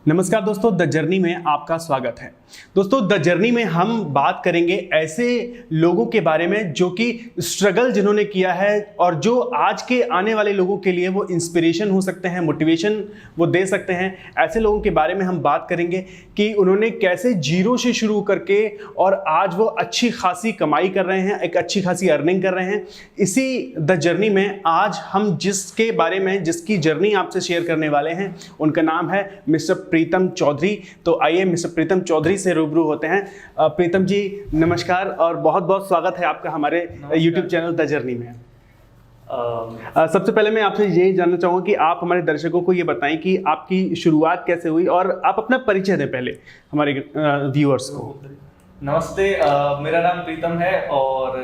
नमस्कार दोस्तों, the journey में आपका स्वागत है। दोस्तों, द जर्नी में हम बात करेंगे ऐसे लोगों के बारे में जो कि स्ट्रगल जिन्होंने किया है और जो आज के आने वाले लोगों के लिए वो इंस्पिरेशन हो सकते हैं, मोटिवेशन वो दे सकते हैं। ऐसे लोगों के बारे में हम बात करेंगे कि उन्होंने कैसे जीरो से शुरू करके और आज वो अच्छी खासी कमाई कर रहे हैं, एक अच्छी खासी अर्निंग कर रहे हैं। इसी द जर्नी में आज हम जिसके बारे में, जिसकी जर्नी आपसे शेयर करने वाले हैं, उनका नाम है मिस्टर प्रीतम चौधरी। तो आइए मिस्टर प्रीतम चौधरी से रूबरू होते हैं। प्रीतम जी नमस्कार और बहुत बहुत स्वागत है आपका हमारे यूट्यूब चैनल द जर्नी में। सबसे पहले मैं आपसे यही जानना चाहूँगा कि आप हमारे दर्शकों को ये बताएं कि आपकी शुरुआत कैसे हुई और आप अपना परिचय दें पहले हमारे व्यूअर्स को। नमस्ते, मेरा नाम प्रीतम है और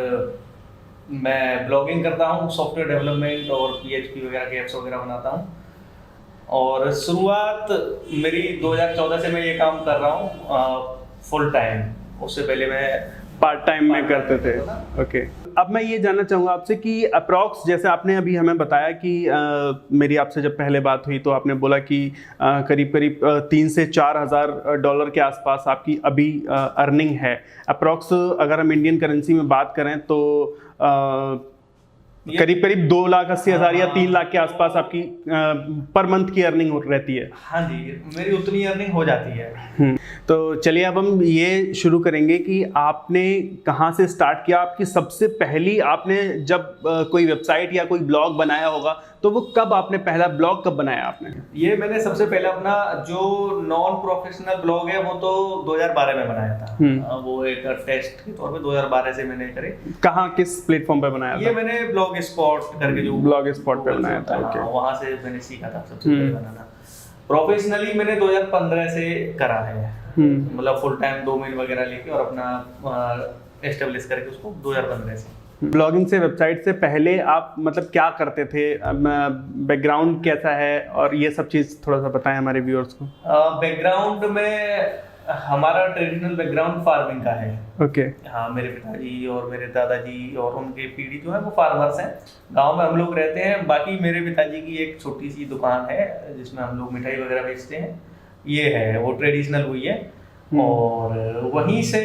मैं ब्लॉगिंग करता हूँ, सॉफ्टवेयर डेवलपमेंट और PHP वगैरह के ऐप्स वगैरह बनाता हूँ। और शुरुआत मेरी 2014 से मैं ये काम कर रहा हूँ फुल टाइम। उससे पहले मैं पार्ट टाइम में करते थे। ओके, अब मैं ये जानना चाहूँगा आपसे कि अप्रॉक्स, जैसे आपने अभी हमें बताया कि मेरी आपसे जब पहले बात हुई तो आपने बोला कि करीब करीब 3 से 4 हज़ार डॉलर के आसपास आपकी अभी अर्निंग है। अप्रॉक्स अगर हम इंडियन करेंसी में बात करें तो करीब करीब 2,80,000 या 3 लाख के आसपास आपकी पर मंथ की अर्निंग रहती है। हाँ जी, मेरी उतनी अर्निंग हो जाती है। तो चलिए अब हम ये शुरू करेंगे कि आपने कहाँ से स्टार्ट किया। आपकी सबसे पहली, आपने जब कोई वेबसाइट या कोई ब्लॉग बनाया होगा तो वो कब आपने पहला ब्लॉग कब बनाया आपने? ये मैंने सबसे पहला अपना जो नॉन प्रोफेशनल ब्लॉग है वो तो 2012 में बनाया था। वो एक टेस्ट के तौर पे 2012 से मैंने करे। कहाँ, किस प्लेटफॉर्म पे बनाया था? ये मैंने ब्लॉग स्पॉट करके जो ब्लॉग स्पॉट पे बनाया था। ओके, वहाँ से मैंने सीखा था सबसे पहले बनाना। प्रोफेशनली मैंने 2015 से करा है, मतलब फुल टाइम डोमेन वगैरह लेके और अपना एस्टेब्लिश करके उसको 2015 से। ब्लॉगिंग से, वेबसाइट से पहले आप मतलब क्या करते थे, बैकग्राउंड कैसा है और ये सब चीज़ थोड़ा सा बताएं हमारे व्यूअर्स को। बैकग्राउंड में हमारा ट्रेडिशनल बैकग्राउंड फार्मिंग का है। ओके। हाँ, मेरे पिताजी और मेरे दादाजी और उनके पीढ़ी जो है वो फार्मर्स हैं। गांव में हम लोग रहते हैं। बाकी मेरे पिताजी की एक छोटी सी दुकान है जिसमें हम लोग मिठाई वगैरह बेचते हैं। ये है वो ट्रेडिशनल हुई है और वहीं से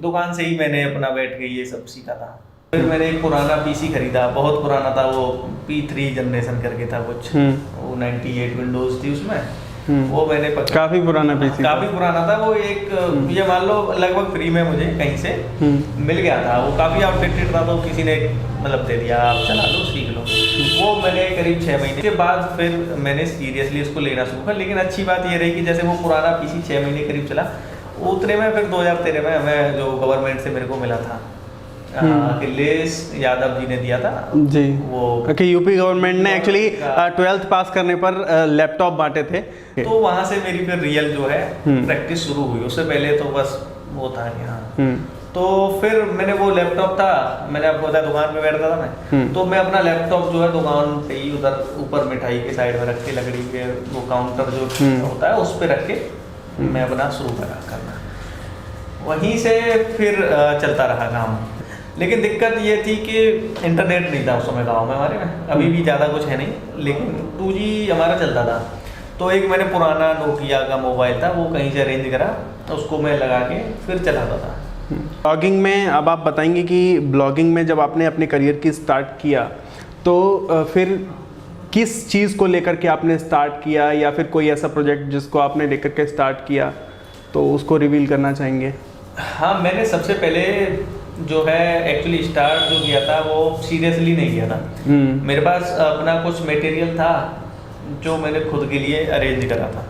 दुकान से ही मैंने अपना बैठ के ये सब सीखा था। फिर मैंने एक पुराना PC खरीदा, बहुत पुराना था वो, P3 जनरेशन करके था कुछ, वो 98 विंडोज थी उसमें। वो मैंने काफी पुराना PC, काफी पुराना था वो। एक ये मान लो लगभग फ्री में मुझे कहीं से मिल गया था। वो काफी आउटडेटेड था तो किसी ने मतलब दे दिया, आप चला लो, सीख लो। वो मैंने करीब 6 महीने के बाद फिर मैंने सीरियसली उसको लेना शुरू किया। लेकिन अच्छी बात ये रही कि जैसे वो पुराना PC 6 महीने करीब चला, उतने में फिर 2013 में हमें जो गवर्नमेंट से मेरे को मिला था, अखिलेश यादव जी ने दिया था जी वो। यूपी गवर्नमेंट ने एक्चुअली 12th पास करने पर लैपटॉप बांटे थे। तो वहाँ से मेरी फिर रियल जो है प्रैक्टिस शुरू हुई। उससे पहले तो बस वो था कि हाँ। तो फिर मैंने वो लैपटॉप था, मैंने आपको बताया दुकान पे बैठता था मैं। तो मैं अपना लैपटॉप जो है दुकान पे ही उधर ऊपर मिठाई के साइड में रख के, लकड़ी के वो काउंटर जो होता है उस पर रख के मैं अपना शुरू करना। वहीं से फिर चलता रहा काम। लेकिन दिक्कत ये थी कि इंटरनेट नहीं था उस समय गाँव में हमारे में। अभी भी ज़्यादा कुछ है नहीं, लेकिन 2G हमारा चलता था। तो एक मैंने पुराना नोकिया का मोबाइल था, वो कहीं से अरेंज करा, उसको मैं लगा के फिर चलाता था। ब्लॉगिंग में अब आप बताएंगे कि ब्लॉगिंग में जब आपने अपने करियर की स्टार्ट किया तो फिर किस चीज़ को लेकर के आपने स्टार्ट किया, या फिर कोई ऐसा प्रोजेक्ट जिसको आपने लेकर के स्टार्ट किया तो उसको रिवील करना चाहेंगे? हाँ, मैंने सबसे पहले जो है एक्चुअली स्टार्ट जो किया था वो सीरियसली नहीं किया था। मेरे पास अपना कुछ मटेरियल था जो मैंने खुद के लिए अरेंज करा था।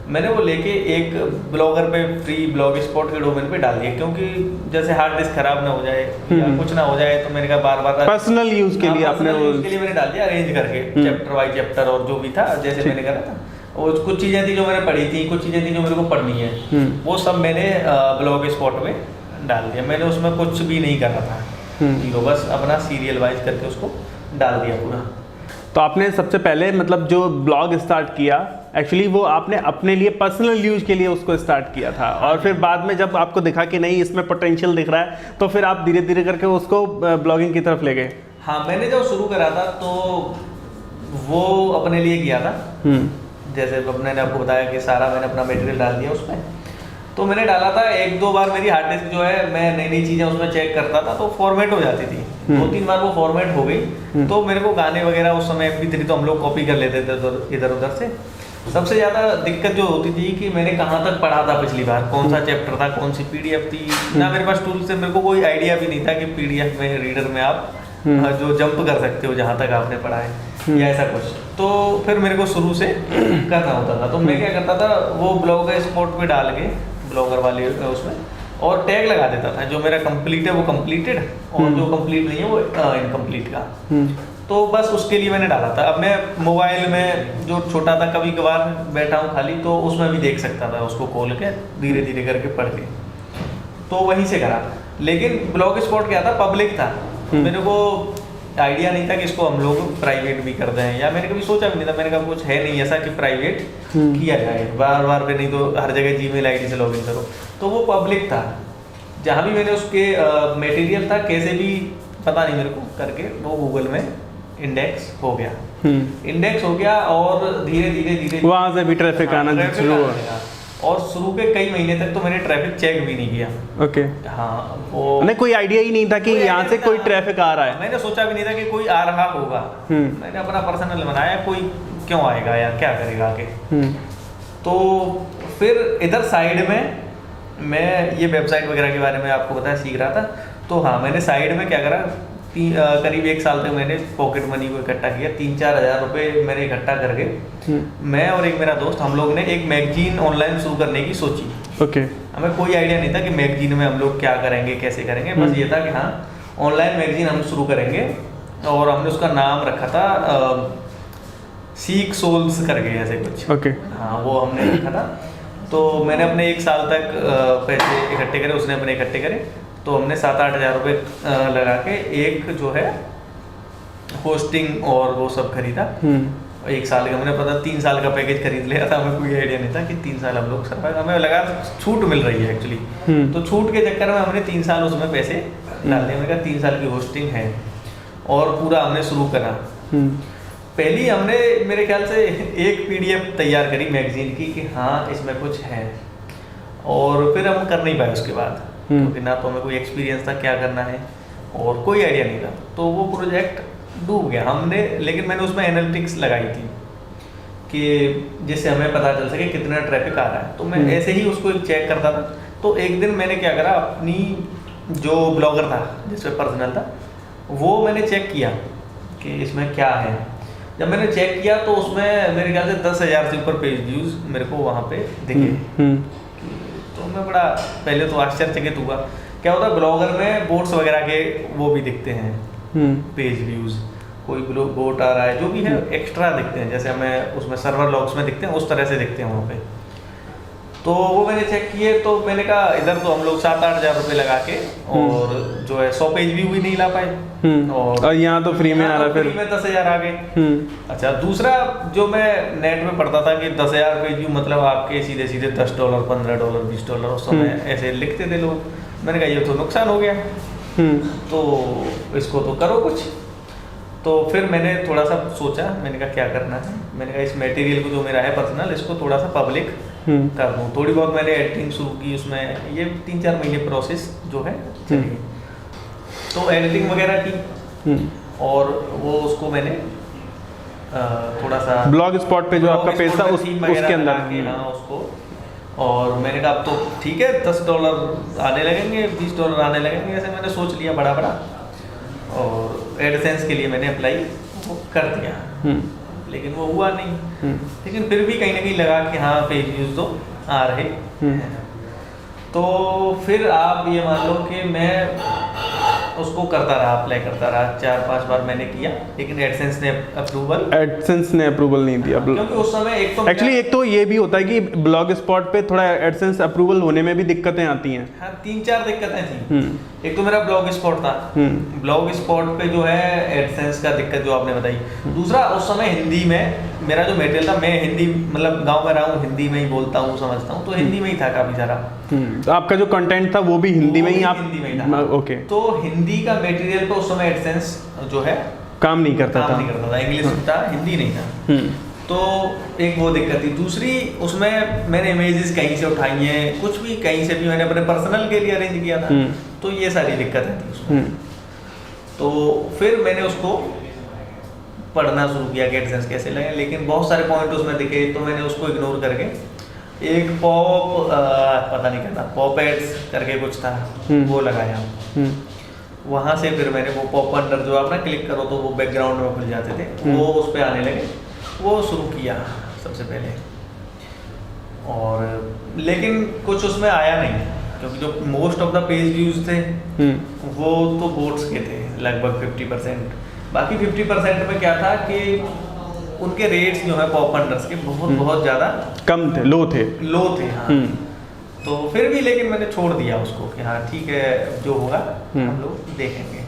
मैंने वो लेके एक ब्लॉगर पे, फ्री ब्लॉग स्पॉट के डोमेन पे डाल दिया, क्योंकि जैसे हार्ड डिस्क खराब ना हो जाए या कुछ ना हो जाए तो मैंने कहा बार बार पर्सनल यूज के लिए आपने उसके लिए मैंने डाल दिया अरेंज करके, चैप्टर बाय चैप्टर और जो भी था जैसे मैंने करा था। और कुछ चीज़ें थी जो मैंने पढ़ी थी, कुछ चीज़ें थी जो मेरे को पढ़नी है, वो सब मैंने ब्लॉग स्पॉट में डाल दिया। मैंने उसमें कुछ भी नहीं करा था, जीरो, बस अपना सीरियल वाइज करके उसको डाल दिया पूरा। तो आपने सबसे पहले मतलब जो ब्लॉग स्टार्ट किया एक्चुअली वो आपने अपने लिए पर्सनल यूज के लिए उसको स्टार्ट किया था, और फिर बाद में जब आपको दिखा कि नहीं इसमें पोटेंशियल दिख रहा है तो फिर आप धीरे धीरे करके उसको ब्लॉगिंग की तरफ ले गए। हाँ, मैंने जब शुरू करा था तो वो अपने लिए किया था, जैसे मैंने आपको बताया कि सारा मैंने अपना मटेरियल डाल दिया उसमें। तो मैंने डाला था, 1-2 बार मेरी हार्ड डिस्क जो है, मैं नई नई चीज़ें उसमें चेक करता था तो फॉर्मेट हो जाती थी। 2-3 बार वो फॉर्मेट हो गई। तो मेरे को गाने वगैरह उस समय MP3 तो हम लोग कॉपी कर लेते थे इधर उधर से। सबसे ज़्यादा दिक्कत जो होती थी कि मैंने कहाँ तक पढ़ा था पिछली बार, कौन सा चैप्टर था, कौन सी PDF थी, ना मेरे पास टूल से मेरे को कोई आइडिया भी नहीं था कि PDF में रीडर में आप जो जंप कर सकते हो जहाँ तक आपने पढ़ा है या ऐसा कुछ। तो फिर मेरे को शुरू से करना होता था। तो मैं क्या करता था, वो ब्लॉगर स्पॉट पे डाल के, ब्लॉगर वाले उसमें, और टैग लगा देता था, जो मेरा कंप्लीट है वो कंप्लीटेड, और जो कंप्लीट नहीं है वो इनकम्प्लीट का। तो बस उसके लिए मैंने डाला था। अब मैं मोबाइल में जो छोटा था, कभी कभार बैठा हूँ खाली तो उसमें भी देख सकता था, उसको खोल के धीरे धीरे करके पढ़ के, तो वहीं से करा। लेकिन ब्लॉग स्पॉट क्या था, पब्लिक था। मेरे को आइडिया नहीं था कि इसको हम लोग प्राइवेट भी कर दें, या मैंने कभी सोचा भी नहीं था। मैंने कहा कुछ है नहीं ऐसा कि प्राइवेट किया जाए, बार बार पे नहीं तो हर जगह Gmail ID से लॉगिन करो। तो वो पब्लिक था। जहाँ भी मैंने उसके मटेरियल था, कैसे भी पता नहीं मेरे को करके वो गूगल में इंडेक्स हो गया, और धीरे धीरे वहाँ से भी ट्रैफिक आना शुरू हुआ। और शुरू के कई महीने तक तो मैंने ट्रैफिक चेक भी नहीं किया। ओके। हाँ, वो नहीं, कोई आइडिया ही नहीं था कि यहाँ से कोई ट्रैफिक आ रहा है। मैंने सोचा भी नहीं था कि कोई आ रहा होगा। मैंने अपना पर्सनल बनाया, कोई क्यों आएगा या क्या करेगा आके। तो फिर इधर साइड में मैं ये वेबसाइट वगैरह के बारे में आपको बताया, सीख रहा था। तो हाँ, मैंने साइड में क्या करा, करीब 1 साल तक मैंने पॉकेट मनी को इकट्ठा किया। 3-4 हज़ार रुपये मैंने इकट्ठा करके मैं और एक मेरा दोस्त, हम लोग ने एक मैगजीन ऑनलाइन शुरू करने की सोची। ओके। हमें कोई आइडिया नहीं था कि मैगजीन में हम लोग क्या करेंगे, कैसे करेंगे। बस ये था कि हाँ, ऑनलाइन मैगजीन हम शुरू करेंगे, और हमने उसका नाम रखा था सीक सोल्स करके ऐसे कुछ। ओके। हाँ, वो हमने रखा था। तो मैंने अपने 1 साल तक पैसे इकट्ठे करे, उसने अपने इकट्ठे करे। तो हमने 7-8 हज़ार रुपये लगा के एक जो है होस्टिंग और वो सब खरीदा। 1 साल का, मैंने पता 3 साल का पैकेज खरीद लिया था। हमें कोई आइडिया नहीं था कि 3 साल हम लोग सर्वाइव, हमें लगा छूट मिल रही है एक्चुअली। तो छूट के चक्कर में हमने 3 साल उसमें पैसे डाल दिए। मैंने कहा 3 साल की होस्टिंग है, और पूरा हमने शुरू करा। पहली हमने मेरे ख्याल से एक PDF तैयार करी मैगजीन की कि हाँ इसमें कुछ है, और फिर हम कर नहीं पाए उसके बाद, क्योंकि ना तो हमें कोई एक्सपीरियंस था क्या करना है, और कोई आइडिया नहीं था। तो वो प्रोजेक्ट डूब गया हमने। लेकिन मैंने उसमें एनालिटिक्स लगाई थी कि जिससे हमें पता चल सके कितना ट्रैफिक आ रहा है। तो मैं ऐसे ही उसको चेक करता था। तो एक दिन मैंने क्या करा, अपनी जो ब्लॉगर था जिसमें पर्सनल था, वो मैंने चेक किया कि इसमें क्या है। जब मैंने चेक किया तो उसमें मेरे ख्याल से 10,000 से ऊपर पेज व्यूज़ मेरे को वहाँ पे दिखे। तो मैं बड़ा पहले तो आश्चर्यचकित हुआ। क्या होता है, ब्लॉगर में बोट्स वगैरह के वो भी दिखते हैं पेज व्यूज़, कोई बोट आ रहा है जो भी है एक्स्ट्रा दिखते हैं, जैसे हमें उसमें सर्वर लॉग्स में दिखते हैं उस तरह से दिखते हैं वहाँ पे। तो वो मैंने चेक किए। तो मैंने कहा इधर तो हम लोग 7-8 हज़ार रुपये लगा के, और जो है 100 पेज व्यू भी नहीं ला पाए, और यहाँ तो फ्री में आ रहा है, फिर फ्री में 10,000 आ गए। अच्छा, दूसरा जो मैं नेट में पढ़ता था कि 10,000 पेज व्यू मतलब आपके सीधे सीधे $10, $15, $20 उस समय ऐसे लिखते थे लोग। मैंने कहा ये तो नुकसान हो गया, तो इसको तो करो कुछ। तो फिर मैंने थोड़ा सा सोचा, मैंने कहा क्या करना है। मैंने कहा इस मटेरियल को जो मेरा है पर्सनल, इसको थोड़ा सा पब्लिक कर दूँ। थोड़ी बहुत मैंने एडिटिंग शुरू की उसमें, ये 3-4 महीने प्रोसेस जो है चली। तो एडिटिंग वगैरह की, और वो उसको मैंने थोड़ा सा ब्लॉग स्पॉट पे जो आपका पेज था उसके अंदर, हाँ उसको। और मैंने कहा अब तो ठीक है, $10 आने लगेंगे, $20 आने लगेंगे, ऐसे मैंने सोच लिया बड़ा बड़ा। और एडसेंस के लिए मैंने अप्लाई कर दिया, लेकिन वो हुआ नहीं। लेकिन फिर भी कहीं ना कहीं लगा कि हाँ पेज व्यूज़ तो आ रहे हैं। तो फिर आप ये मान लो कि मैं उसको करता रहा, अप्लाई करता रहा, 4-5 बार मैंने किया, लेकिन एडसेंस ने अप्रूवल नहीं दिया। क्योंकि उस समय एक तो ये भी होता है कि ब्लॉग स्पॉट पे थोड़ा एडसेंस अप्रूवल होने में भी दिक्कतें आती हैं। हाँ, 3-4 दिक्कतें थी। एक तो मेरा ब्लॉग स्पॉट था, ब्लॉग स्पॉट पे जो है एडसेंस का दिक्कत जो आपने बताई। दूसरा, उस समय हिंदी में मेरा जो मटेरियल था, मैं हिंदी मतलब गाँव में रहा हूँ, हिंदी में ही बोलता हूँ, समझता हूँ, तो हिंदी में ही था काफ़ी सारा। तो आपका जो कंटेंट था वो भी हिंदी में ही, आप हिंदी में ही था। ओके। तो हिंदी का मटेरियल पे उस समय एडसेंस जो है काम नहीं करता था। इंग्लिश था, हिंदी नहीं था। तो एक वो दिक्कत थी। दूसरी, उसमें मैंने इमेजेस कहीं से उठाई हैं, कुछ भी कहीं से भी मैंने अपने पर्सनल के लिए अरेंज किया था, तो ये सारी दिक्कतें थी उसमें। तो फिर मैंने उसको पढ़ना शुरू किया कि एडसेंस कैसे लगे, लेकिन बहुत सारे पॉइंट उसमें दिखे, तो मैंने उसको इग्नोर करके एक पता नहीं क्या था, पॉप एड्स करके कुछ था, वो लगाया। वहाँ से फिर मैंने वो पॉप अंडर जो आप ना क्लिक करो तो वो बैकग्राउंड में खुल जाते थे, वो उस पर आने लगे, वो शुरू किया सबसे पहले। और लेकिन कुछ उसमें आया नहीं, क्योंकि जो most of the page views थे वो तो बोट्स के थे लगभग 50%। बाकी 50% में क्या था कि उनके रेट्स जो है पॉप अंडर्स के बहुत ज़्यादा कम थे, लो थे। हाँ। तो फिर भी लेकिन मैंने छोड़ दिया उसको कि हाँ ठीक है, जो होगा हम लोग देखेंगे।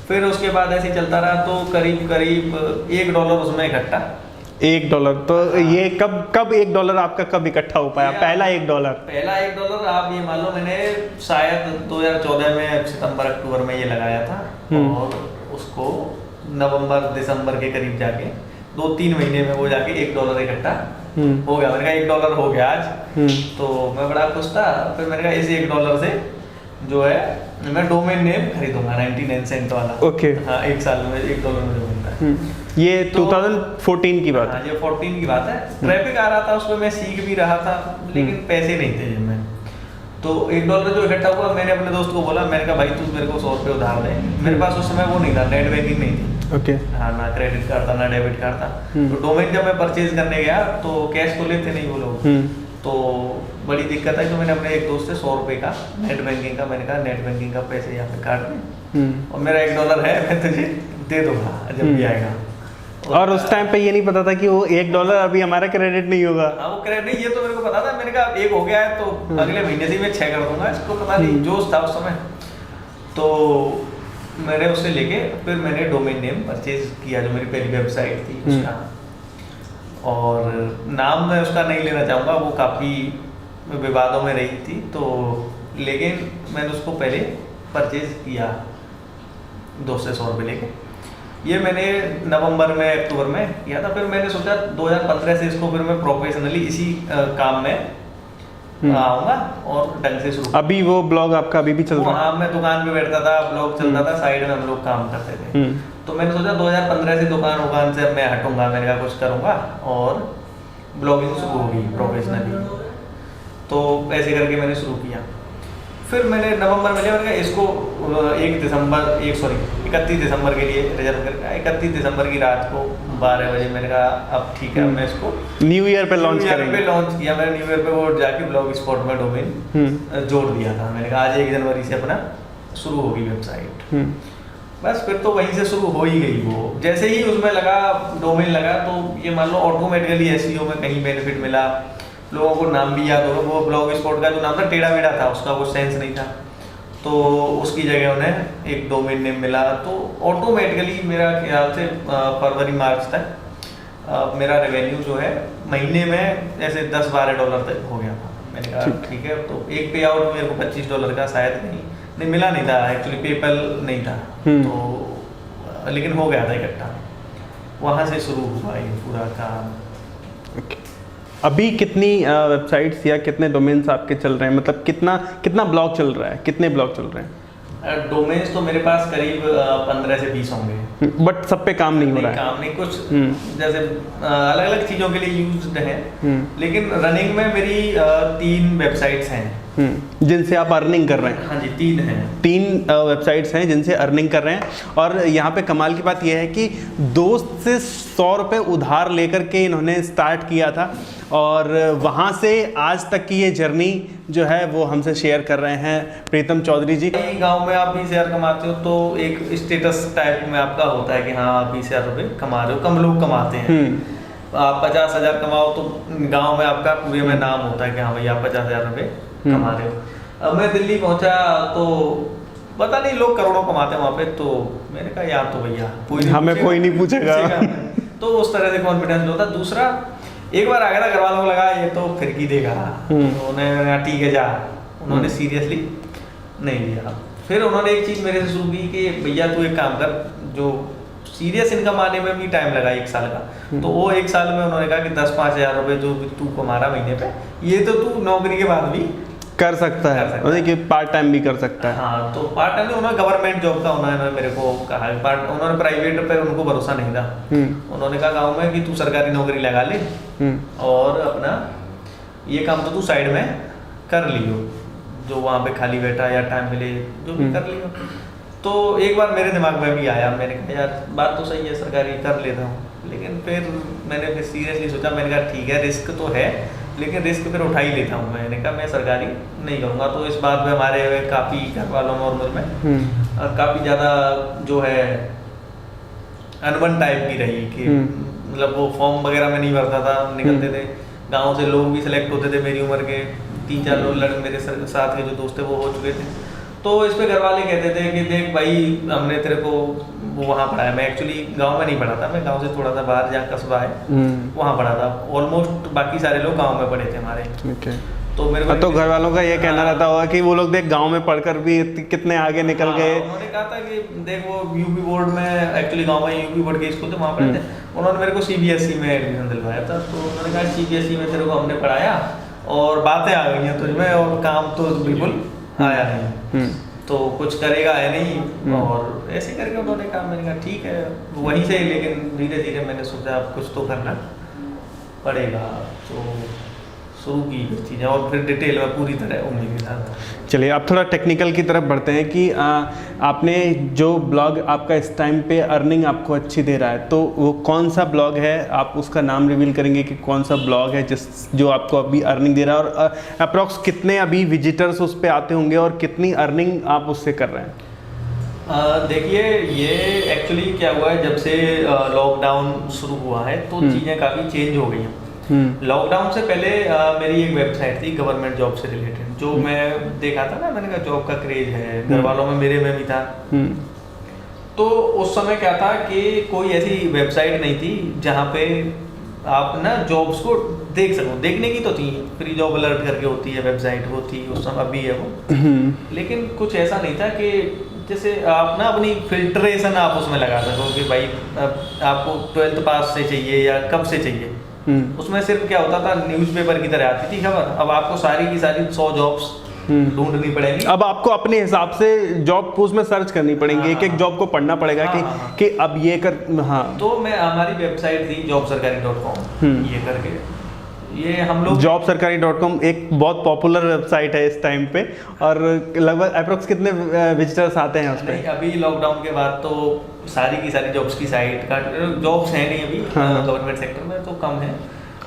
फिर उसके बाद ऐसे चलता रहा, तो करीब करीब $1 उसमें इकट्ठा। $1 तो ये कब $1 आपका कब इकट्ठा हो पाया? पहला $1 आप ये मान लो, मैंने शायद 2014 में सितंबर अक्टूबर में ये लगाया था, और उसको नवंबर दिसंबर के करीब जाके 2-3 महीने में वो जाके $1 इकट्ठा हो गया। मैंने कहा $1 हो गया आज, तो मैं बड़ा खुश था। फिर मैंने कहा इस $1 से जो है मैं डोमेन नेम खरीदूंगा 99 सेंट वाला। ओके। हाँ, एक साल में $1 में जो मिलता है। ये 2014 की बात है। हाँ, ये 14 की बात है। ट्रैफिक आ रहा था उसमें, मैं सीख भी रहा था, लेकिन पैसे नहीं थे जिनमें। तो $1 जो इकट्ठा हुआ, मैंने अपने दोस्त को बोला, मैंने कहा भाई तू मेरे को ₹100 उधार दे। मेरे पास उस समय वो नहीं था, नेट बैंकिंग नहीं थी। ओके। हाँ, ना क्रेडिट कार्ड था ना डेबिट कार्ड था। तो डोमेन जब मैं परचेज करने गया तो कैश तो लेते नहीं वो लोग, तो बड़ी दिक्कत है। तो मैंने अपने एक दोस्त से ₹100 का नेट बैंकिंग का, मैंने कहा नेट बैंकिंग का पैसे यहाँ पे काट दे, और मेरा $1 है, मैं तुझे दे दूंगा जब भी आएगा। और उस टाइम पे ये नहीं पता था कि वो $1 अभी हमारा क्रेडिट नहीं होगा। हाँ, वो क्रेडिट नहीं, ये तो मेरे को पता था। मैंने कहा एक हो गया है तो अगले महीने से मैं 6 कर दूंगा, इसको पता नहीं, जोश था उस समय। तो मैंने उससे लेके फिर मैंने डोमेन नेम परचेज किया, जो मेरी पहली वेबसाइट थी उसका। और नाम मैं उसका नहीं लेना चाहूँगा, वो काफ़ी विवादों में रही थी, तो लेकिन मैंने उसको पहले परचेज किया 200 से ₹100 लेके। ये मैंने नवंबर में अक्टूबर में किया था। फिर मैंने सोचा 2015 से इसको फिर मैं प्रोफेशनली इसी काम में आऊँगा और ढंग से शुरू। अभी वो ब्लॉग आपका अभी भी चल रहा है? हाँ, मैं दुकान पे बैठता था, ब्लॉग चलता था, साइड में हम लोग काम करते थे। तो मैंने सोचा 2015 से दुकान से मैं हटूंगा, मैंने कहा कुछ करूँगा और ब्लॉगिंग शुरू होगी प्रोफेशनली। तो ऐसे करके मैंने शुरू किया। फिर मैंने नवंबर में लिया, इसको 31 दिसंबर के लिए रिजर्व करके 31 दिसंबर की रात को 12 बजे मैंने कहा अब ठीक है, मैं इसको न्यू ईयर पे लॉन्च करेंगे। लॉन्च किया मैंने न्यू ईयर पे, वो जाके ब्लॉग स्पॉट में डोमेन जोड़ दिया था। मैंने कहा आज 1 जनवरी से अपना शुरू होगी वेबसाइट। बस फिर तो वहीं से शुरू हो ही गई। वो जैसे ही उसमें लगा, डोमेन लगा, तो ये मान लो ऑटोमेटिकली एसईओ में कहीं बेनिफिट मिला, लोगों को नाम भी याद होगा। वो ब्लॉग स्पॉट का जो नाम था टेढ़ा मेढ़ा था, उसका कुछ सेंस नहीं था, तो उसकी जगह उन्हें एक डोमेन नेम मिला। तो ऑटोमेटिकली मेरा ख्याल से फरवरी मार्च तक मेरा रेवेन्यू जो है महीने में ऐसे $10-12 तक हो गया था। मैंने कहा ठीक है। तो एक पे आउट मेरे को $25 का शायद नहीं मिला, नहीं था एक्चुअली, पेपल नहीं था, तो लेकिन हो गया था इकट्ठा। वहाँ से शुरू हुआ ये पूरा काम। अभी कितनी वेबसाइट्स या कितने डोमेन्स आपके चल रहे हैं? मतलब कितना ब्लॉग चल रहा है, कितने ब्लॉग चल रहे हैं? डोमेन्स तो मेरे पास करीब 15 से 20 होंगे, बट सब पे काम नहीं हो रहा है। काम नहीं, कुछ जैसे अलग अलग चीज़ों के लिए यूज्ड है, लेकिन रनिंग में मेरी 3 वेबसाइट्स हैं जिनसे आप अर्निंग कर रहे हैं। हाँ जी, 3 हैं। 3 वेबसाइट्स हैं जिनसे अर्निंग कर रहे हैं। और यहाँ पे कमाल की बात यह है कि दोस्त से ₹100 उधार लेकर के इन्होंने स्टार्ट किया था, और वहाँ से आज तक की ये जर्नी जो है वो हमसे शेयर कर रहे हैं प्रीतम चौधरी जी। गांव में आप 20,000 कमाते हो तो एक स्टेटस टाइप में आपका होता है कि हाँ आप 20,000 रुपये कमा रहे हो, कम लोग कमाते हैं। आप 50,000 कमाओ तो गांव में आपका पूरे में नाम होता है कि हाँ भाई आप 50,000 रुपये कमा रहे हो। अब मैं दिल्ली पहुंचा तो पता नहीं लोग करोड़ों कमाते हैं वहाँ पे, तो मैंने कहा यार तो भैया कोई नहीं पूछेगा। तो उस तरह से कॉन्फिडेंस होता। दूसरा, एक बार आ गया था, घर वालों को लगा ये तो फिरकी देगा, तो उन्होंने कहा ठीक है जा, उन्होंने सीरियसली नहीं लिया। फिर उन्होंने एक चीज़ मेरे से शुरू की कि भैया तू एक काम कर, जो सीरियस इनकम आने में भी टाइम लगा 1 साल का। तो वो 1 साल में उन्होंने कहा कि 10-5 हज़ार रुपये जो भी तू कमा रहा महीने पे, ये तो तू नौकरी के बाद भी कर सकता है, मतलब कि पार्ट टाइम भी कर सकता है। हाँ, तो पार्ट टाइम उन्होंने गवर्नमेंट जॉब का उन्होंने मेरे को कहा, उन्होंने प्राइवेट पे उनको भरोसा नहीं था। उन्होंने कहा गाँव में कि तू सरकारी नौकरी लगा ले और अपना ये काम तो तू साइड में कर लियो, जो वहाँ पे खाली बैठा या टाइम मिले जो भी कर लियो। तो एक बार मेरे दिमाग में भी आया, मैंने कहा यार बात तो सही है, सरकारी कर लेता हूँ। लेकिन फिर मैंने फिर सीरियसली सोचा, मैंने कहा ठीक है रिस्क तो है, लेकिन रिस्क फिर उठा ही लेता हूँ। मैंने कहा मैं सरकारी नहीं करूँगा। तो इस बात पे हमारे काफ़ी घर वालों में और मुझ में काफ़ी ज़्यादा जो है अनबन टाइप की रही कि मतलब वो फॉर्म वगैरह में नहीं भरता था, निकलते थे गाँव से लोग भी सिलेक्ट होते थे मेरी उम्र के 3-4 लोग मेरे साथ के जो दोस्त थे वो हो चुके थे। तो इस पे घर वाले कहते थे कि देख भाई हमने तेरे को वो वहाँ पढ़ाया। मैं एक्चुअली गांव में नहीं पढ़ा था, मैं गांव से थोड़ा सा बाहर जहाँ कस्बा है वहाँ पढ़ा था। ऑलमोस्ट बाकी सारे लोग गांव में पढ़े थे हमारे। तो मेरे को तो घर वालों का ये कहना रहता होगा कि वो लोग देख गांव में पढ़कर भी कितने आगे निकल गए। उन्होंने कहा था कि देख वो यूपी बोर्ड में, एक्चुअली गाँव में यूपी बोर्ड के स्कूल थे वहाँ पढ़े थे, उन्होंने मेरे को CBSE में एडमिशन दिलवाया था। तो उन्होंने कहा CBSE में तेरे को हमने पढ़ाया और बातें आ गई हैं तुझमें और काम तो बिल्कुल आया नहीं, तो कुछ करेगा है नहीं। और ऐसे करके उन्होंने कहा, मैंने कहा ठीक है वहीं से। लेकिन धीरे धीरे मैंने सोचा अब कुछ तो करना पड़ेगा, तो शुरू की चीज़ें और फिर डिटेल में पूरी तरह उम्मीद के साथ। चलिए अब थोड़ा टेक्निकल की तरफ बढ़ते हैं कि आपने जो ब्लॉग आपका इस टाइम पे अर्निंग आपको अच्छी दे रहा है, तो वो कौन सा ब्लॉग है? आप उसका नाम रिवील करेंगे कि कौन सा ब्लॉग है जो आपको अभी अर्निंग दे रहा है, और अप्रॉक्स कितने अभी विजिटर्स उस पर आते होंगे और कितनी अर्निंग आप उससे कर रहे हैं? देखिए ये एक्चुअली क्या हुआ है, जब से लॉकडाउन शुरू हुआ है तो चीज़ें काफ़ी चेंज हो गई हैं। लॉकडाउन से पहले मेरी एक वेबसाइट थी गवर्नमेंट जॉब से रिलेटेड, जो मैं देखा था ना, मैंने कहा जॉब का क्रेज है, घर वालों में मेरे में भी था। तो उस समय क्या था कि कोई ऐसी वेबसाइट नहीं थी जहाँ पे आप ना जॉब्स को देख सको। देखने की तो थी, फ्री जॉब अलर्ट करके होती है वेबसाइट, वो थी उस समय, अभी है वो। लेकिन कुछ ऐसा नहीं था कि जैसे आप ना अपनी फिल्ट्रेशन आप उसमें लगा सको कि भाई आपको 12th पास से चाहिए या कब से चाहिए। उसमें सिर्फ क्या होता था, न्यूज़पेपर की तरह आती थी खबर। अब आपको सारी की सारी 100 जॉब्स ढूंढनी पड़ेगी। अब आपको अपने हिसाब से जॉब उसमें सर्च करनी पड़ेगी। एक जॉब को पढ़ना पड़ेगा कि अब ये कर। हाँ, तो मैं हमारी वेबसाइट थी jobsarkari.com, ये करके ये हम लोग jobsarkari.com एक बहुत पॉपुलर वेबसाइट है इस टाइम पे, और लगभग अप्रोक्स कितने विजिटर्स आते हैं उस पर? अभी लॉकडाउन के बाद तो सारी की सारी जॉब्स की साइट का जॉब्स है नहीं अभी गवर्नमेंट सेक्टर में, तो कम है।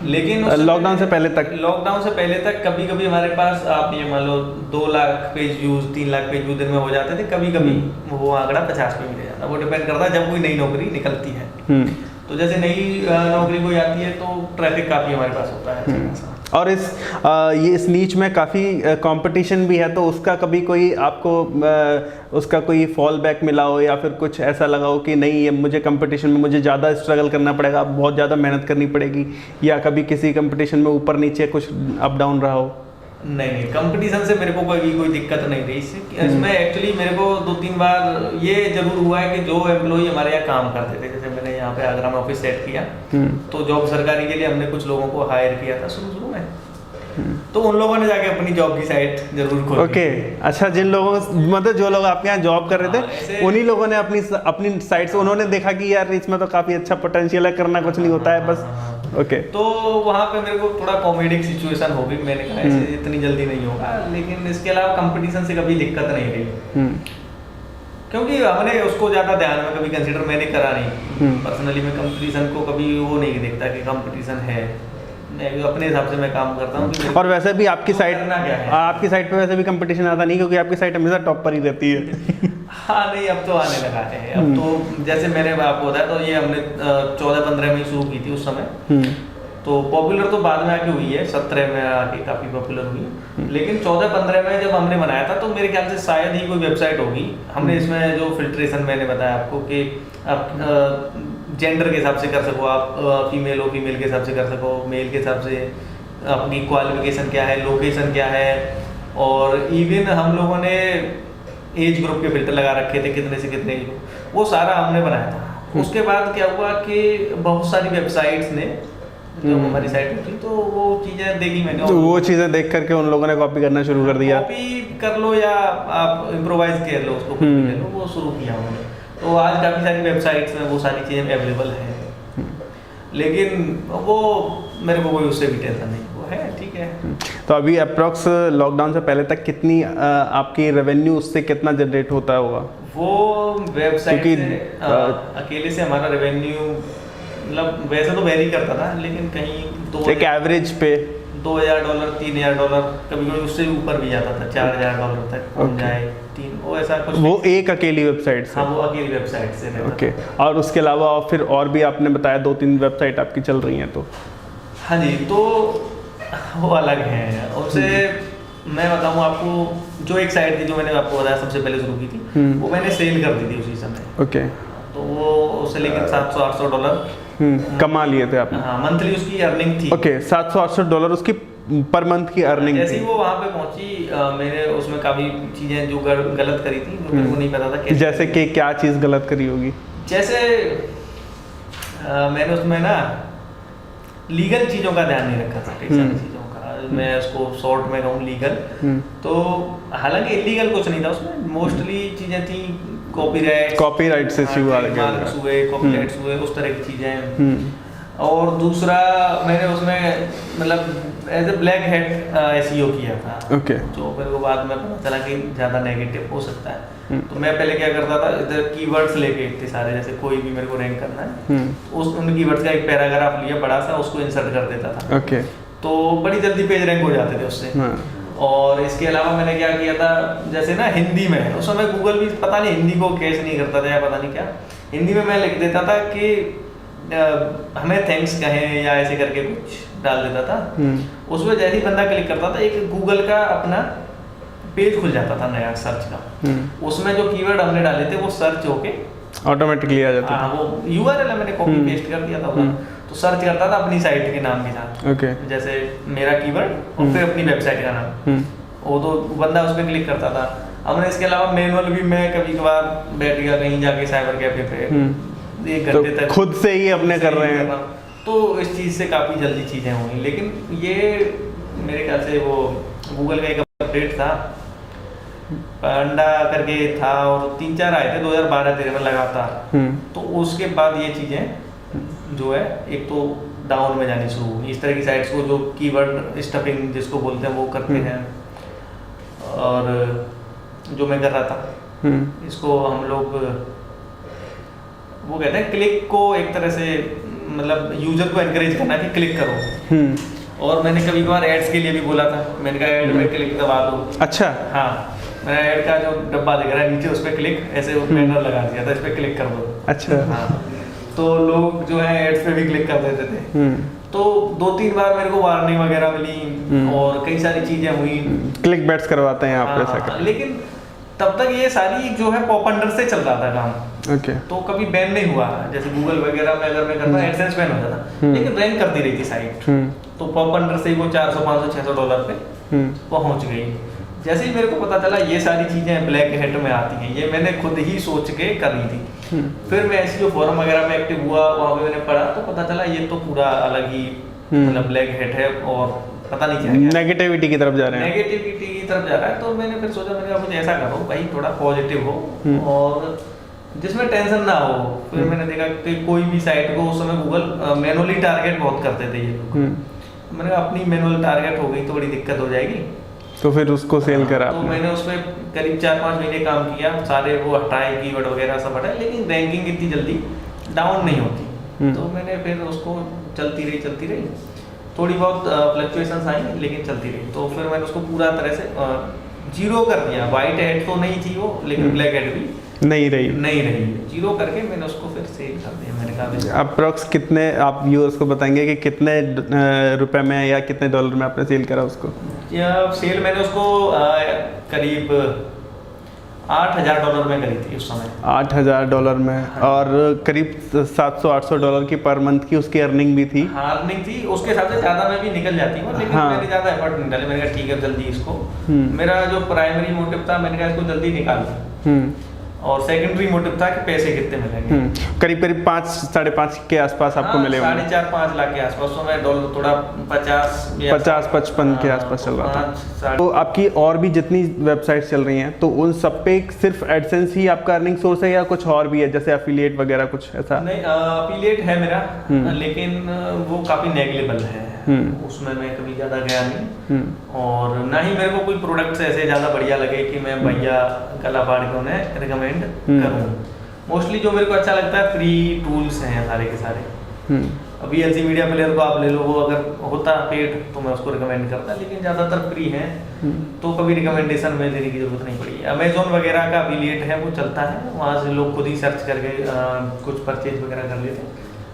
लेकिन लॉकडाउन से पहले तक कभी कभी हमारे पास आप ये मान लो 2 lakh page views 3 lakh page views दिन में हो जाते थे। कभी कभी वो आंकड़ा 50 पे भी रह जाता, वो डिपेंड करता है जब कोई नई नौकरी निकलती है। तो जैसे नई नौकरी कोई आती है तो ट्रैफिक काफ़ी हमारे पास होता है। और इस नीच में काफ़ी कंपटीशन भी है, तो उसका कभी कोई आपको उसका कोई फॉल बैक मिला हो या फिर कुछ ऐसा लगा हो कि नहीं ये मुझे कंपटीशन में मुझे ज़्यादा स्ट्रगल करना पड़ेगा, बहुत ज़्यादा मेहनत करनी पड़ेगी, या कभी किसी कंपटीशन में ऊपर नीचे कुछ अप डाउन रहा हो? नहीं, कंपटीशन से मेरे को कोई दिक्कत नहीं रही। इसमें एक्चुअली मेरे को 2-3 बार ये जरूर हुआ है कि जो एम्प्लॉई हमारे यहाँ काम करते थे, जैसे मैंने यहाँ पे आगरा में ऑफिस सेट किया, तो जॉब सरकारी के लिए हमने कुछ लोगों को हायर किया था शुरू में, तो उन लोगों ने जाके अपनी जॉब की साइट जरूर खोली। ओके, अच्छा, जिन लोगों मतलब जो लोग आपके यहाँ जॉब कर रहे थे उन्हीं लोगों ने अपनी साइट से उन्होंने देखा कि यार इसमें तो काफ़ी अच्छा पोटेंशियल है, करना कुछ नहीं होता है बस। ओके, तो वहाँ पे मेरे को थोड़ा कॉमेडिक सिचुएशन हो गई। मैंने कहा ऐसे इतनी जल्दी नहीं होगा, लेकिन इसके अलावा कंपटीशन से कभी दिक्कत नहीं रही, क्योंकि हमने उसको ज़्यादा ध्यान में कभी कंसीडर मैंने करा नहीं। पर्सनली मैं कंपटीशन को कभी वो नहीं देखता कि कंपटीशन है, मैं अपने हिसाब से मैं काम करता हूँ। और वैसे भी आपकी साइट पे वैसे भी कंपटीशन आता नहीं, क्योंकि आपकी साइट हमेशा टॉप पर ही रहती है। हाँ नहीं, अब तो आने लगा है। अब तो जैसे मैंने आपको बताया, तो ये हमने 14-15 में शुरू की थी उस समय, तो पॉपुलर तो बाद में आके हुई है, 17 में आके काफ़ी पॉपुलर हुई। लेकिन 14-15 में जब हमने बनाया था तो मेरे ख्याल से शायद ही कोई वेबसाइट होगी। हमने इसमें जो फिल्ट्रेशन मैंने बताया आपको कि आप जेंडर के हिसाब से कर सको, आप फीमेल हो फीमेल के हिसाब से कर सको, मेल के हिसाब से अपनी क्वालिफिकेशन क्या है, लोकेशन क्या है, और इवन हम लोगों ने एज ग्रुप के फिल्टर लगा रखे थे, कितने से कितने, वो सारा हमने बनाया था। उसके बाद क्या हुआ कि बहुत सारी वेबसाइट्स ने जो हमारी साइट थी तो वो चीज़ें देखी मैंने, तो वो चीज़ें देख करके उन लोगों ने कॉपी करना शुरू कर दिया। कॉपी कर लो या आप इम्प्रोवाइज कर लो उसको, कुछ भी कर लो, वो शुरू किया उन्होंने। तो आज काफ़ी सारी वेबसाइट्स में वो सारी चीज़ें अवेलेबल हैं, लेकिन वो मेरे को कोई उससे भी टेंशन नहीं, वो है ठीक है। तो अभी अप्रॉक्स लॉकडाउन से पहले तक कितनी आपकी रेवेन्यू उससे कितना जनरेट होता होगा? वो वेबसाइट क्योंकि, से अकेले से हमारा रेवेन्यू मतलब वैसे तो वेरी करता था, लेकिन कहीं एक एवरेज पे $2,000 $3,000 कभी कभी उससे भी ऊपर भी जाता था, $4,000 तक पहुंच जाए, 3 वो ऐसा कुछ। वो एक अकेली वेबसाइट से? हाँ, वो अकेली वेबसाइट से रहता ओके। और उसके अलावा फिर और भी आपने बताया 2-3 वेबसाइट आपकी चल रही हैं तो? हाँ जी, तो वो अलग हैं उनसे। मैं बताऊँ आपको, जो एक साइट थी जो मैंने आपको बताया सबसे पहले शुरू की थी, वो मैंने सेल कर दी थी उसी समय। ओके। तो वो उससे लेकिन $700-800 कमा लिए थे आपने? हाँ, मंथली उसकी अर्निंग थी। ओके, $700-800 उसकी पर मंथ की अर्निंग जैसे थी। ही वो वहाँ पे पहुंची, मैंने उसमें काफ़ी चीज़ें जो गलत करी थी, जो मेरे को नहीं पता था कैसे। जैसे कि क्या चीज़ गलत करी होगी? जैसे मैंने उसमें ना लीगल चीज़ों का ध्यान नहीं रखा था, कई सारी चीज़ों का। मैं उसको शॉर्ट में कहूँ लीगल, तो हालांकि इलीगल कुछ नहीं था उसमें, मोस्टली चीज़ें थी कॉपीराइट से मार्क्स हुए, कॉपीराइट्स हुए, उस तरह की चीज़ें। और दूसरा मैंने उसमें मतलब as a black hat SEO किया था। ओके। जो मेरे को बाद में पता चला कि ज़्यादा नेगेटिव हो सकता है। तो मैं पहले क्या करता था, इधर कीवर्ड्स लेके इतने सारे, जैसे कोई भी मेरे को रैंक करना है, उन कीवर्ड्स का एक पैराग्राफ लिया बड़ा सा, उसको इंसर्ट कर देता था। ओके। तो बड़ी जल्दी पेज रैंक हो जाते थे उससे। और इसके अलावा मैंने क्या किया था, जैसे ना हिंदी में उस समय गूगल भी पता नहीं हिंदी को कैच नहीं करता था या पता नहीं क्या, हिंदी में मैं लिख देता था कि हमें थैंक्स कहें या ऐसे करके कुछ डाल देता था। उसमें जैसे ही बंदा क्लिक करता था, एक गूगल का अपना पेज खुल जाता था नया सर्च का। उसमें जो कीवर्ड हमने डाले थे वो सर्च होके ऑटोमेटिकली आ जाता था। वो यूआरएल मैंने कॉपी पेस्ट कर दिया था, तो सर्च करता था अपनी साइट के नाम के साथ। ओके। जैसे मेरा कीवर्ड और फिर अपनी वेबसाइट का नाम, वो तो बंदा उस पर क्लिक करता था। हमने इसके अलावा मैनुअल भी, मैं कभी कभार बैठ गया कहीं जाके साइबर कैफे पे 1 घंटे तक खुद से ही अपने कर रहे हैं, तो इस चीज़ से काफ़ी जल्दी चीज़ें हुई। लेकिन ये मेरे ख्याल से वो गूगल का एक अपडेट था, पांडा करके था, और 3-4 आए थे 2012-13 में लगातार। तो उसके बाद ये चीज़ें जो है एक तो डाउन में जानी शुरू हुई। इस तरह की साइट्स को जो कीवर्ड स्टफिंग जिसको बोलते हैं वो करते हैं, और जो मैं कर रहा था इसको हम लोग वो कहते हैं क्लिक को एक तरह से, मतलब यूजर को एनकरेज करना कि क्लिक करो। और मैंने कभी कभार एड्स के लिए भी बोला था, मैंने कहा एड में क्लिक दबा दो। अच्छा। हाँ, मैंने ऐड का जो डब्बा दिख रहा है नीचे उस पर क्लिक, ऐसे बैनर लगा दिया था, इस पर क्लिक कर दो। अच्छा। हाँ, तो लोग जो है एड्स पे भी क्लिक कर देते थे। तो 2-3 बार मेरे को वार्निंग वगैरह मिली और कई सारी चीजें हुई। क्लिक बैट्स करवाते हैं आप ऐसा कर। लेकिन तब तक ये सारी जो है पॉप अंडर से चल रहा था काम। ओके। तो कभी बैन नहीं हुआ, जैसे गूगल वगैरह में अगर मैं करता एडसेंस बैन हो जाता, लेकिन रैंक करती रही थी साइट। तो पॉप अंडर से ही वो $400, $500, $600 पे पहुंच गई। जैसे ही मेरे को पता चला ये सारी चीजें ब्लैक हेट में आती हैं, ये मैंने खुद ही सोच के करी थी। फिर मैं ऐसी जो फोरम वगैरह में एक्टिव हुआ, वहाँ पे मैंने पढ़ा तो पता चला ये तो पूरा अलग ही मतलब ब्लैक हेट है, और पता नहीं क्या नेगेटिविटी की तरफ जा रहे हैं, नेगेटिविटी की तरफ जा रहा है। तो मैंने फिर सोचा, मैंने कहा कुछ ऐसा करो भाई थोड़ा पॉजिटिव हो और जिसमें टेंशन ना हो। फिर मैंने देखा कि कोई भी साइट को उस समय गूगल मैनुअली टारगेट बहुत करते थे ये लोग। मैंने कहा अपनी मैनुअल टारगेट हो गई तो बड़ी दिक्कत हो जाएगी, तो फिर उसको सेल करा। तो मैंने उस पर करीब 4-5 महीने काम किया, सारे वो हटाए, कीवर्ड वगैरह सब हटाए, लेकिन रैंकिंग इतनी जल्दी डाउन नहीं होती। तो मैंने फिर उसको चलती रही, थोड़ी बहुत फ्लक्चुएशंस आई लेकिन चलती रही। तो फिर मैंने उसको पूरा तरह से जीरो कर दिया। वाइट हेड तो नहीं थी वो, लेकिन ब्लैक हेड भी नहीं रही, जीरो करके मैंने उसको फिर सेल कर दिया। मैंने कहा अप्रॉक्स कितने आप व्यूअर्स को बताएंगे कि कितने रुपए में या कितने डॉलर में आपने सेल करा उसको? सेल मैंने उसको करीब $8,000 में करी थी उस समय। $8,000 में। हाँ। और करीब $700-800 की पर मंथ की उसकी अर्निंग भी थी। हाँ, अर्निंग थी, उसके हिसाब से ज़्यादा में भी निकल जाती हूँ, लेकिन हाँ। मैंने ज़्यादा एफर्ट नहीं डाले। मैंने कहा ठीक है जल्दी इसको, मेरा जो प्राइमरी मोटिव था मैंने कहा इसको जल्दी निकाल। और सेकेंडरी मोटिव था कि पैसे कितने मिलेंगे। करीब करीब 5-5.5 के आसपास आपको मिले होंगे। 4.5-5 लाख के आसपास। तो मैं डॉलर थोड़ा 50-55 के आसपास चल रहा था। तो आपकी और भी जितनी वेबसाइट्स चल रही हैं तो उन सब पे सिर्फ एडसेंस ही आपका अर्निंग सोर्स है या कुछ और भी है, जैसे एफिलिएट वगैरह कुछ ऐसा? नहीं, एफिलिएट है मेरा, लेकिन वो काफी नेगलेबल है, उसमें मैं कभी ज्यादा गया नहीं। और ना ही मेरे को कोई प्रोडक्ट्स ऐसे ज्यादा बढ़िया लगे कि मैं भैया कलाबाड़ को उन्हें रिकमेंड करूं। मोस्टली जो मेरे को अच्छा लगता है फ्री टूल्स हैं सारे के सारे। अभी एलसी मीडिया प्लेयर को आप ले लो, वो अगर होता पेड तो मैं उसको रिकमेंड करता, लेकिन ज़्यादातर फ्री है तो कभी रिकमेंडेशन में देने की जरूरत नहीं पड़ी। अमेजोन वगैरह का एफिलिएट है, वो चलता है, वहाँ से लोग खुद ही सर्च करके कुछ परचेज वगैरह कर लेते हैं,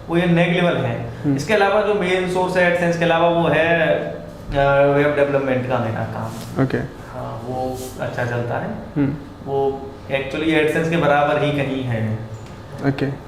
वो ये नेगलेबल है। इसके अलावा जो मेन सोर्स है एडसेंस के अलावा वो है वेब डेवलपमेंट का मेरा काम। ओके। हाँ, वो अच्छा चलता है, वो एक्चुअली एडसेंस के बराबर ही कहीं है। ओके।